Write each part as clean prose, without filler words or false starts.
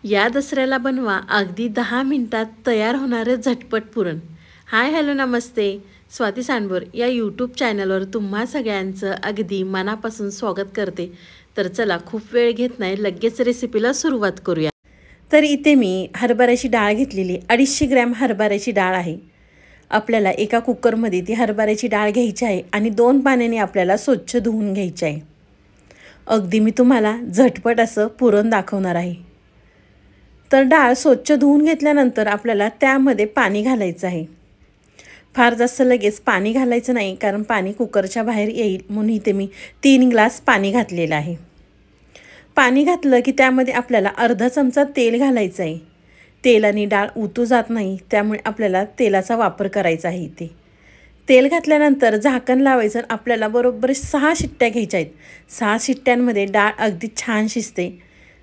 या दसऱ्याला बनवा अगदी 10 मिनिटात तयार होणारे झटपट पुरण। हाय हॅलो नमस्ते, स्वाती सांडभोर या यूट्यूब चॅनलवर तुम्हा सगळ्यांचं अगदी मनापासून स्वागत करते। तर चला खूप वेळ घेत नाही, लगेच रेसिपीला सुरुवात करूया। तर इथे मी हरभऱ्याची डाळ घेतलेली 250 ग्रॅम हरभऱ्याची डाळ आहे। आपल्याला एका कुकरमध्ये ती हरभऱ्याची डाळ घ्यायची आहे आणि 2 पाण्याने आपल्याला स्वच्छ धुवून घ्यायची आहे। अगदी मी तुम्हाला झटपट असं पुरण दाखवणार आहे। तर डाळ स्वच्छ धुवून घेतल्यानंतर आपल्याला त्यामध्ये पाणी घालायचं आहे। फार जास्त लगेच पाणी घालायचं नाही, कारण पाणी कुकरच्या बाहेर येईल, म्हणून इथे मी 3 ग्लास पाणी घातलेलं आहे। पाणी घातलं की त्यामध्ये आपल्याला अर्धा चमचा तेल घालायचं आहे। तेलाने डाळ उतू जात नाही, त्यामुळे आपल्याला तेलाचा वापर करायचा आहे। इथे तेल घातल्यानंतर झाकण लावायचं। आपल्याला बरोबर 6 शिट्ट्या घ्यायच्या आहेत। 6 शिट्ट्यांमध्ये डाळ अगदी छान शिजते।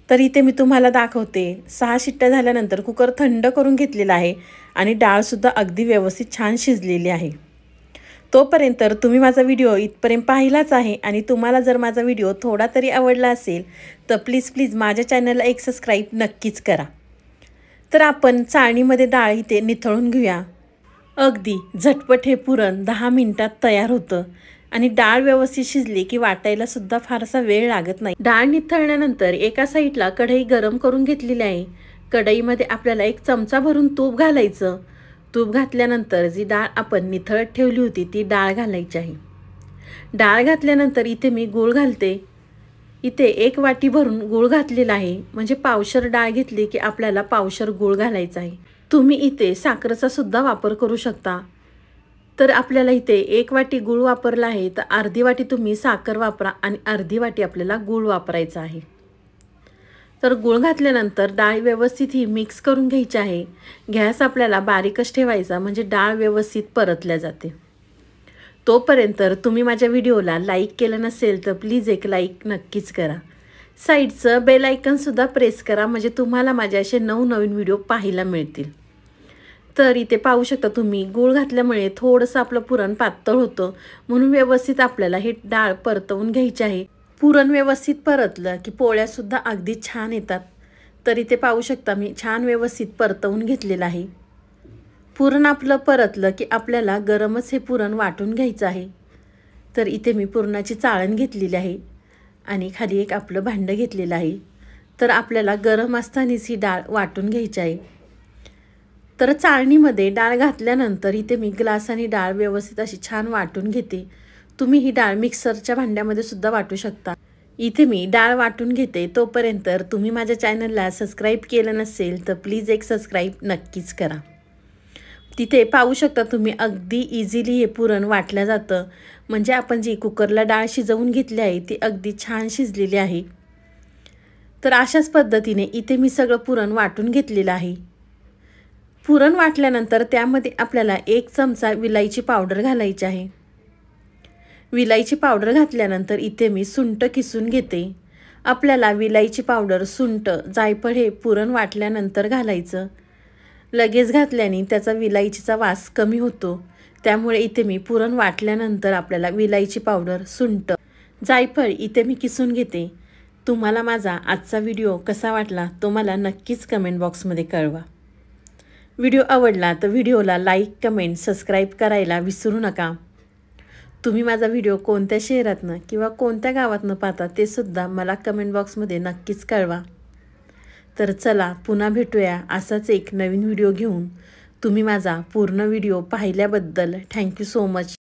तर इथे मी तुम्हाला दाखवते। 6 शिट्ट्या झाल्यानंतर कुकर थंड करून घेतलेला आहे आणि डाळसुद्धा अगदी व्यवस्थित छान शिजलेली आहे। तोपर्यंत तुम्ही माझा व्हिडिओ इथपर्यंत पाहिलाच आहे आणि तुम्हाला जर माझा व्हिडिओ थोडा तरी आवडला असेल तर प्लीज माझ्या चॅनलला एक सबस्क्राईब नक्कीच करा। तर आपण चाळणीमध्ये डाळ इथे निथळून घेऊया। अगदी झटपट हे पुरण 10 मिनिटात तयार होतं आणि डाळ व्यवस्थित शिजली की वाटायला सुद्धा फारसा वेळ लागत नाही। डाळ निथळल्यानंतर एका साईडला कढई गरम करून घेतलेली आहे। कढईमध्ये आपल्याला 1 चमचा भरून तूप घालायचं। तूप घातल्यानंतर जी डाळ आपण निथळत ठेवली होती ती डाळ घालायची आहे। डाळ घातल्यानंतर इथे मी गूळ घालते। इथे 1 वाटी भरून गूळ घातलेला आहे, म्हणजे पावशर डाळ घेतली की आपल्याला पावशर गूळ घालायचा आहे। तुम्ही इथे साखरेचा सुद्धा वापर करू शकता। तर आपल्याला इथे 1 वाटी गूळ वापरला आहे, तर अर्धी वाटी तुम्ही साखर वापरा आणि अर्धी वाटी आपल्याला गूळ वापरायचा आहे। तर गूळ घातल्यानंतर डाळ व्यवस्थित ही मिक्स करून घ्यायची आहे। गॅस आपल्याला बारीकच ठेवायचा, म्हणजे डाळ व्यवस्थित परतल्या जाते। तोपर्यंत तुम्ही माझ्या व्हिडिओला लाईक केलं नसेल तर प्लीज एक लाईक नक्कीच करा। साईडचं बेल आयकॉनसुद्धा प्रेस करा, म्हणजे तुम्हाला माझे असे नवनवीन व्हिडिओ पाहायला मिळतील। तर इथे पाहू शकता तुम्ही, गूळ घातल्यामुळे थोडंसं आपलं पुरण पातळ होतं, म्हणून व्यवस्थित आपल्याला हे डाळ परतवून घ्यायची आहे। पुरण व्यवस्थित परतलं की पोळ्यासुद्धा अगदी छान येतात। तर इथे पाहू शकता मी छान व्यवस्थित परतवून घेतलेलं आहे। पुरण आपलं परतलं की आपल्याला गरमच हे पुरण वाटून घ्यायचं आहे। तर इथे मी पुरणाची चाळण घेतलेली आहे आणि खाली एक आपलं भांडं घेतलेलं आहे। तर आपल्याला गरम असतानाच ही डाळ वाटून घ्यायची आहे। तर चाळणीमध्ये डाळ घातल्यानंतर इथे मी ग्लासाने डाळ व्यवस्थित अशी छान वाटून घेते। तुम्ही ही डाळ मिक्सरच्या भांड्यामध्ये सुद्धा वाटू शकता। इथे मी डाळ वाटून घेते। तोपर्यंत तुम्ही माझ्या चॅनलला सबस्क्राईब केलं नसेल तर प्लीज एक सबस्क्राईब नक्कीच करा। तिथे पाहू शकता तुम्ही, अगदी इझिली हे पुरण वाटलं जातं, म्हणजे आपण जी कुकरला डाळ शिजवून घेतली आहे ती अगदी छान शिजलेली आहे। तर अशाच पद्धतीने इथे मी सगळं पुरण वाटून घेतलेलं आहे। पुरण वाटल्यानंतर त्यामध्ये आपल्याला 1 चमचा विलायची पावडर घालायची आहे। विलायची पावडर घातल्यानंतर इथे मी सुंठ किसून घेते। आपल्याला विलायची पावडर, सुंठ, जायफळ हे पुरण वाटल्यानंतर घालायचं। लगेच घातल्याने त्याचा विलायचीचा वास कमी होतो, त्यामुळे इथे मी पुरण वाटल्यानंतर आपल्याला विलायची पावडर, सुंठ, जायफळ इथे मी किसून घेते। तुम्हाला माझा आजचा व्हिडिओ कसा वाटला तो मला नक्कीच कमेंट बॉक्समध्ये कळवा। व्हिडिओ आवडला तर व्हिडिओला लाईक, कमेंट, सबस्क्राईब करायला विसरू नका। तुम्ही माझा व्हिडिओ कोणत्या शहरातनं किंवा कोणत्या गावातनं पाहता ते सुद्धा मला कमेंट बॉक्समध्ये नक्कीच कळवा। तर चला पुन्हा भेटूया असाच एक नवीन व्हिडिओ घेऊन। तुम्ही माझा पूर्ण व्हिडिओ पाहिल्याबद्दल थँक्यू सो मच।